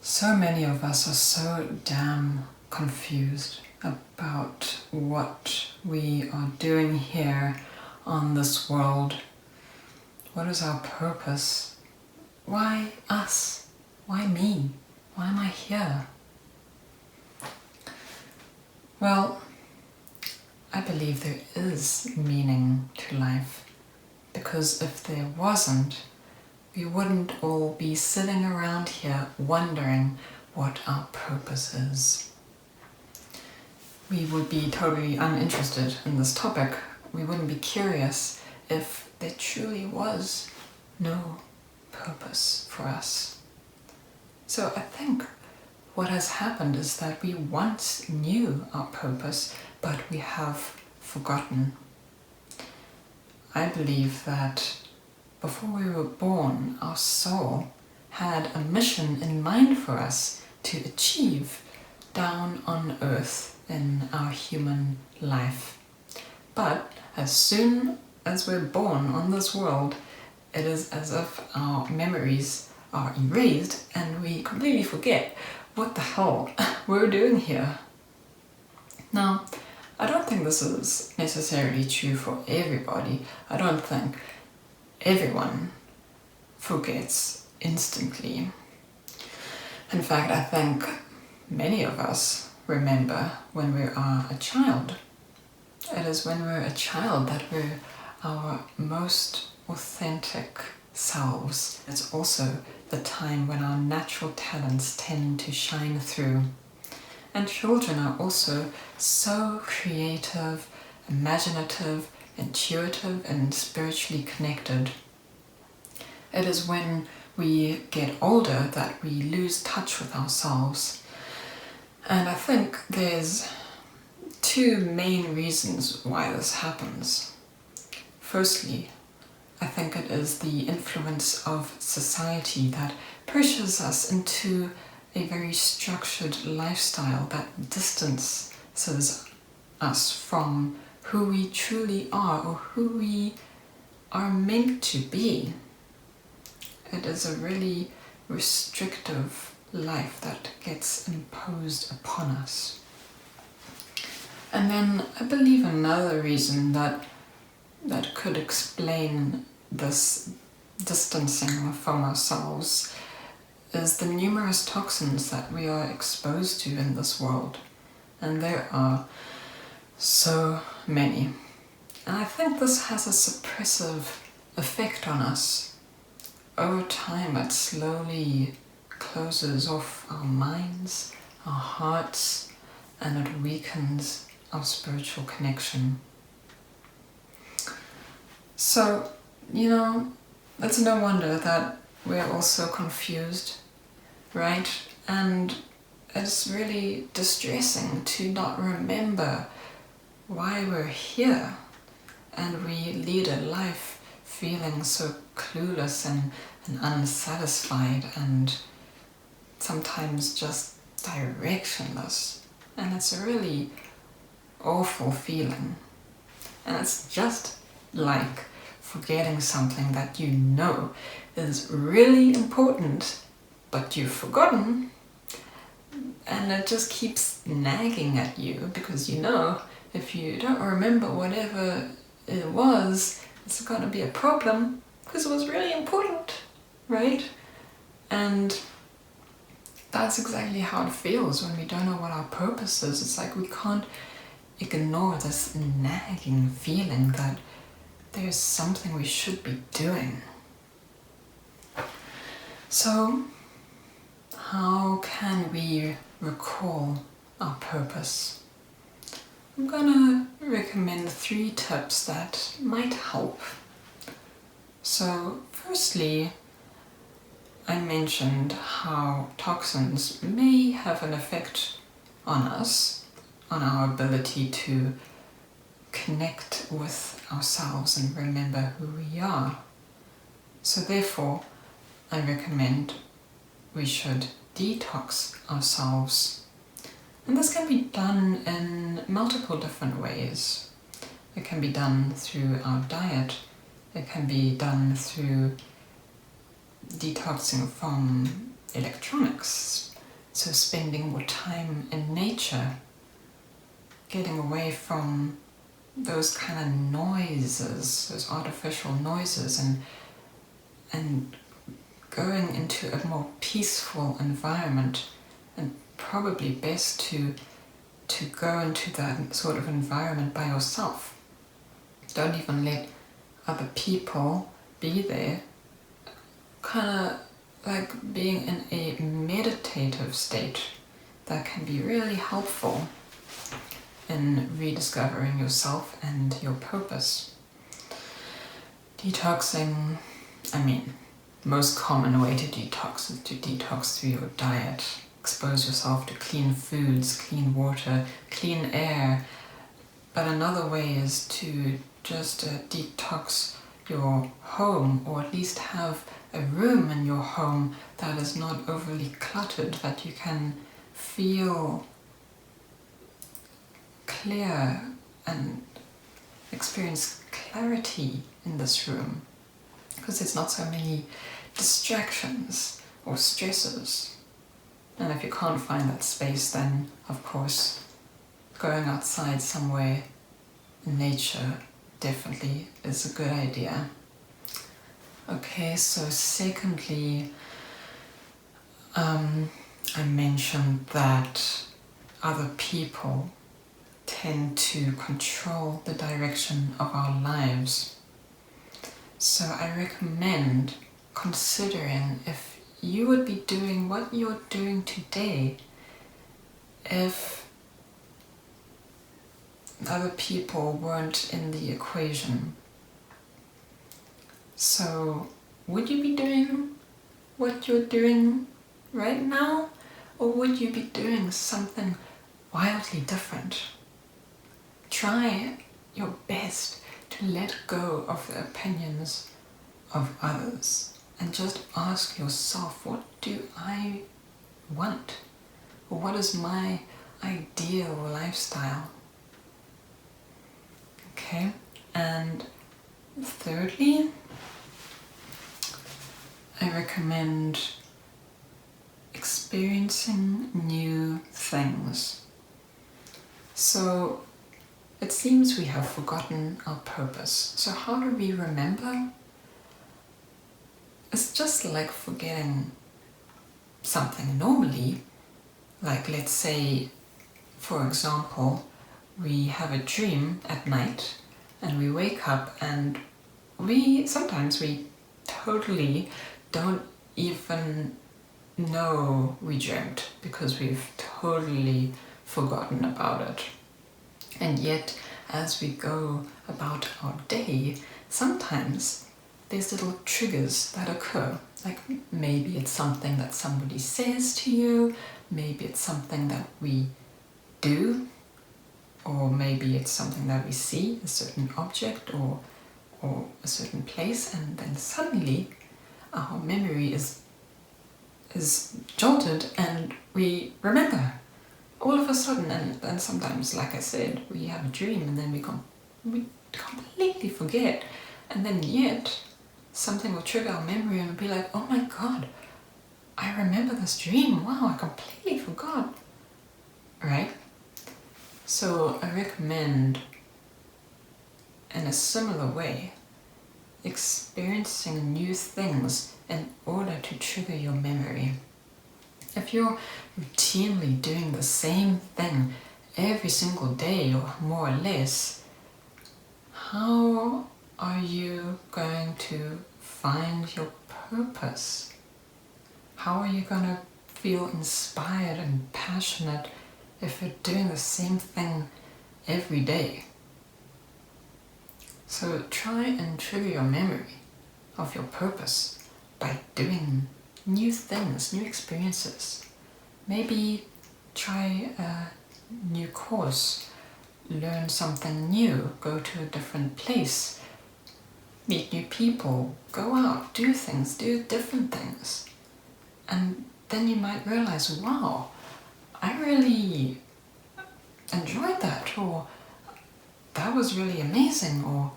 So many of us are so damn confused about what we are doing here on this world. What is our purpose? Why us? Why me? Why am I here? Well, I believe there is meaning to life, because if there wasn't, we wouldn't all be sitting around here wondering what our purpose is. We would be totally uninterested in this topic. We wouldn't be curious if there truly was no purpose for us. So I think what has happened is that we once knew our purpose, but we have forgotten. I believe that before we were born, our soul had a mission in mind for us to achieve down on earth in our human life. But as soon as we're born on this world, it is as if our memories are erased and we completely forget what the hell we're doing here. Now, I don't think this is necessarily true for everybody. I don't think everyone forgets instantly. In fact, I think many of us remember when we are a child. It is when we're a child that we're our most authentic selves. It's also the time when our natural talents tend to shine through. And children are also so creative, imaginative, intuitive, and spiritually connected. It is when we get older that we lose touch with ourselves. And I think there's two main reasons why this happens. Firstly, I think it is the influence of society that pushes us into a very structured lifestyle that distances us from who we truly are or who we are meant to be. It is a really restrictive life that gets imposed upon us. And then I believe another reason that could explain this distancing from ourselves is the numerous toxins that we are exposed to in this world. And there are so many. And I think this has a suppressive effect on us. Over time, it slowly closes off our minds, our hearts, and it weakens our spiritual connection. So, it's no wonder that we're all so confused, right? And it's really distressing to not remember why we're here, and we lead a life feeling so clueless and unsatisfied and sometimes just directionless. And it's a really awful feeling. And it's just like forgetting something that you know is really important, but you've forgotten, and it just keeps nagging at you because if you don't remember whatever it was, it's going to be a problem because it was really important, right? And that's exactly how it feels when we don't know what our purpose is. It's like we can't ignore this nagging feeling that there's something we should be doing. So, how can we recall our purpose? I'm gonna recommend 3 tips that might help. So, firstly, I mentioned how toxins may have an effect on us, on our ability to connect with ourselves and remember who we are. So therefore, I recommend we should detox ourselves. And this can be done in multiple different ways. It can be done through our diet. It can be done through detoxing from electronics, So spending more time in nature, getting away from those kind of noises, those artificial noises, and going into a more peaceful environment, and probably best to go into that sort of environment by yourself. Don't even let other people be there. Kind of like being in a meditative state that can be really helpful in rediscovering yourself and your purpose. Detoxing, most common way to detox is to detox through your diet. Expose yourself to clean foods, clean water, clean air. But another way is to just detox your home, or at least have a room in your home that is not overly cluttered, that you can feel clear and experience clarity in this room, because there's not so many distractions or stresses. And if you can't find that space, then of course going outside somewhere in nature definitely is a good idea. Okay, so secondly, I mentioned that other people tend to control the direction of our lives. So I recommend considering if you would be doing what you're doing today if other people weren't in the equation. So would you be doing what you're doing right now, or would you be doing something wildly different? Try your best to let go of the opinions of others and just ask yourself, what do I want? Or what is my ideal lifestyle? Okay, and thirdly, I recommend experiencing new things. So it seems we have forgotten our purpose. So how do we remember? It's just like forgetting something normally. Like, let's say, for example, we have a dream at night and we wake up and sometimes we totally don't even know we dreamt, because we've totally forgotten about it. And yet, as we go about our day, sometimes there's little triggers that occur. Like maybe it's something that somebody says to you, maybe it's something that we do, or maybe it's something that we see, a certain object or a certain place, and then suddenly our memory is jolted and we remember all of a sudden. And sometimes, like I said, we have a dream and then we completely forget, and then yet something will trigger our memory and we'll be like, oh my god, I remember this dream, wow, I completely forgot, right? So I recommend, in a similar way, experiencing new things in order to trigger your memory. If you're routinely doing the same thing every single day, or more or less, how are you going to find your purpose? How are you going to feel inspired and passionate if you're doing the same thing every day? So try and trigger your memory of your purpose by doing new things, new experiences. Maybe try a new course, learn something new, go to a different place, meet new people, go out, do things, do different things. And then you might realize, wow, I really enjoyed that, or that was really amazing, or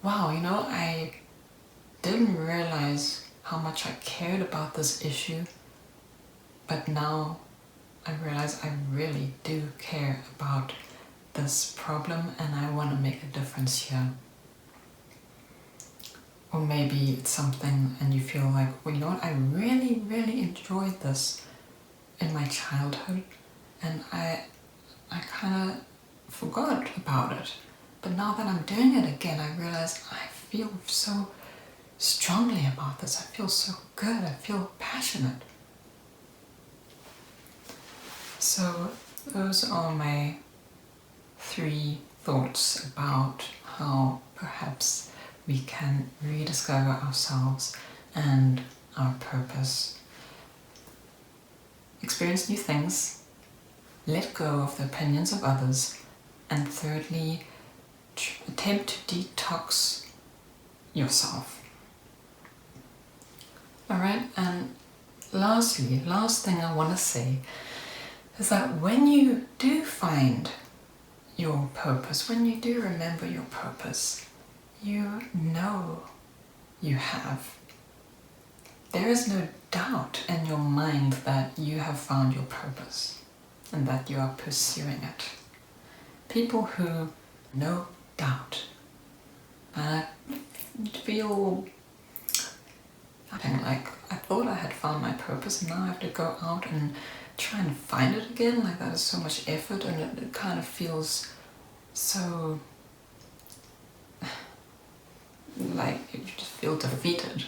wow, I didn't realize how much I cared about this issue, but now I realize I really do care about this problem and I want to make a difference here. Or maybe it's something and you feel like, well, you know what, I really, really enjoyed this in my childhood and I kind of forgot about it. But now that I'm doing it again, I realize I feel so strongly about this. I feel so good. I feel passionate. So those are my 3 thoughts about how perhaps we can rediscover ourselves and our purpose. Experience new things, let go of the opinions of others, and thirdly, attempt to detox yourself. Alright, and lastly, last thing I want to say is that when you do find your purpose, when you do remember your purpose, you know you have. There is no doubt in your mind that you have found your purpose and that you are pursuing it. People who no doubt feel like I thought I had found my purpose and now I have to go out and try and find it again. Like that is so much effort and it kind of feels so like you just feel defeated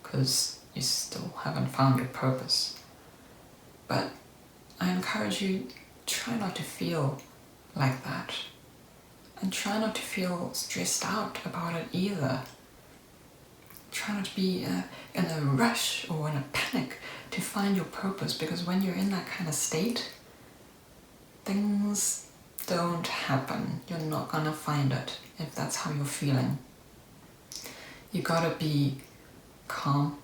because you still haven't found your purpose. But I encourage you, try not to feel like that and try not to feel stressed out about it either. Try not to be in a rush or in a panic to find your purpose, because when you're in that kind of state, things don't happen. You're not gonna find it if that's how you're feeling. You gotta be calm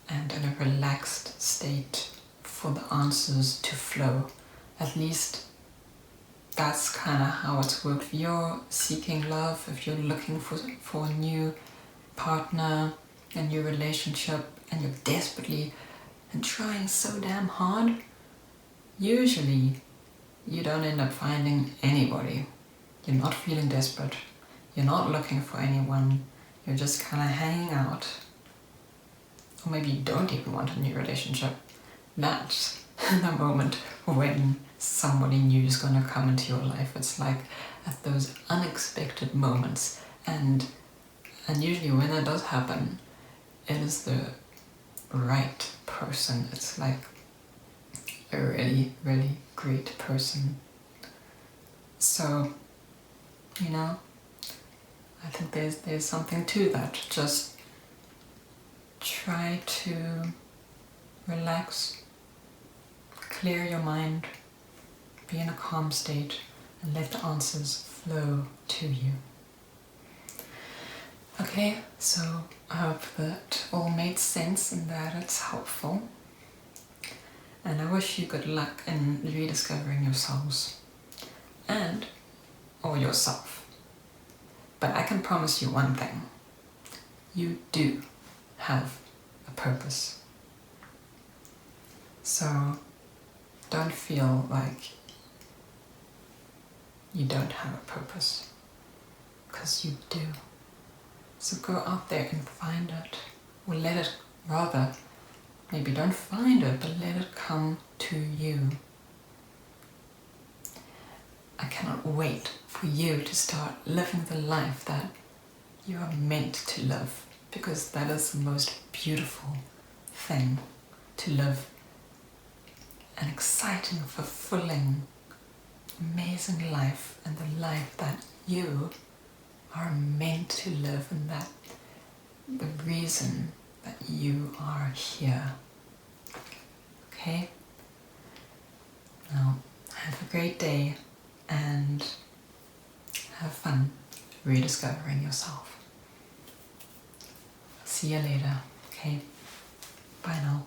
and in a relaxed state for the answers to flow. At least that's kind of how it's worked. If you're seeking love, if you're looking for a new partner, a new relationship, and you're desperately and trying so damn hard, usually you don't end up finding anybody. You're not feeling desperate. You're not looking for anyone. You're just kind of hanging out. Or maybe you don't even want a new relationship. That's the moment when somebody new is going to come into your life. It's like at those unexpected moments. And usually when that does happen, it is the right person. It's like a really, really great person. So, you know, I think there's something to that. Just try to relax, clear your mind, be in a calm state, and let the answers flow to you. Okay, so I hope that all made sense and that it's helpful. And I wish you good luck in rediscovering yourselves or yourself. But I can promise you one thing. You do have a purpose. So don't feel like you don't have a purpose, because you do. So go out there and find it, or let it, rather, maybe don't find it, but let it come to you. I cannot wait for you to start living the life that you are meant to live, because that is the most beautiful thing, to live an exciting, fulfilling, amazing life, and the life that you are meant to live, and that the reason that you are here. Okay? Now, have a great day and have fun rediscovering yourself. See you later. Okay? Bye now.